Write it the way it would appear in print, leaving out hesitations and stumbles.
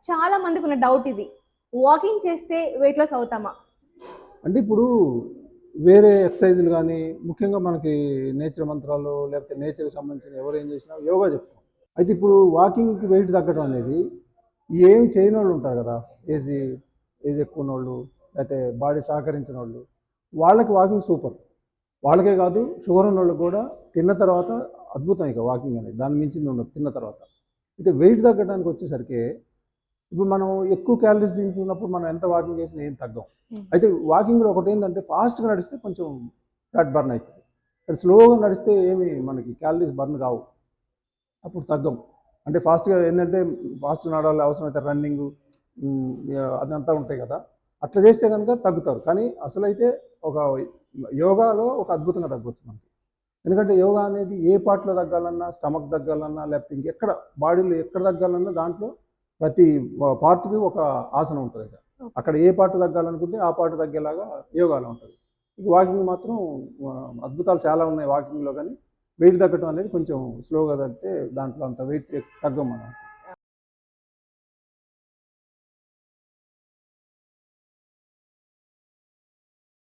చాలా మందికి ఉన్న డౌట్ ఇది. వాకింగ్ చేస్తే వెయిట్ లాస్ అవుతామా? అంటే ఇప్పుడు వేరే ఎక్సర్సైజులు కానీ ముఖ్యంగా మనకి నేచర్ మంత్రాలు లేకపోతే నేచర్కి సంబంధించిన ఎవరు ఏం చేసినా యోగా చెప్తాం. అయితే ఇప్పుడు వాకింగ్కి వెయిట్ తగ్గడం అనేది ఏమి చేయని వాళ్ళు ఉంటారు కదా, ఏజ్ ఎక్కువ ఉన్నోళ్ళు లేకపోతే బాడీ సహకరించిన వాళ్ళు, వాళ్ళకి వాకింగ్ సూపర్. వాళ్ళకే కాదు, షుగర్ ఉన్న వాళ్ళకి కూడా తిన్న తర్వాత అద్భుతం. ఇక వాకింగ్ అనేది దాని మించింది ఉండదు తిన్న తర్వాత. అయితే వెయిట్ తగ్గడానికి వచ్చేసరికి ఇప్పుడు మనం ఎక్కువ క్యాలరీస్ తీసుకున్నప్పుడు మనం ఎంత వాకింగ్ చేసినా ఏం తగ్గం. అయితే వాకింగ్లో ఒకటి ఏంటంటే ఫాస్ట్గా నడిస్తే కొంచెం ఫ్యాట్ బర్న్ అవుతుంది, కానీ స్లోగా నడిస్తే ఏమి మనకి క్యాలరీస్ బర్న్ కావు, అప్పుడు తగ్గం. అంటే ఫాస్ట్గా ఏంటంటే ఫాస్ట్ నడవాలి, అవసరమైతే రన్నింగ్ అదంతా ఉంటాయి కదా, అట్లా చేస్తే కనుక తగ్గుతారు. కానీ అసలైతే ఒక యోగాలో ఒక అద్భుతంగా తగ్గొచ్చు మనకి. ఎందుకంటే యోగా అనేది ఏ పార్ట్లో తగ్గాలన్నా, స్టమక్ తగ్గాలన్నా లేకపోతే ఇంకెక్కడ బాడీలో ఎక్కడ తగ్గాలన్నా దాంట్లో ప్రతి పార్ట్కి ఒక ఆసనం ఉంటుంది. అక్కడ ఏ పార్ట్ తగ్గాలనుకుంటే ఆ పార్ట్ తగ్గేలాగా యోగాలో ఉంటుంది. వాకింగ్ మాత్రం అద్భుతాలు చాలా ఉన్నాయి వాకింగ్లో, కానీ వెయిట్ తగ్గడం అనేది కొంచెం స్లోగా తగ్గితే దాంట్లో అంత వెయిట్ తగ్గం మనం.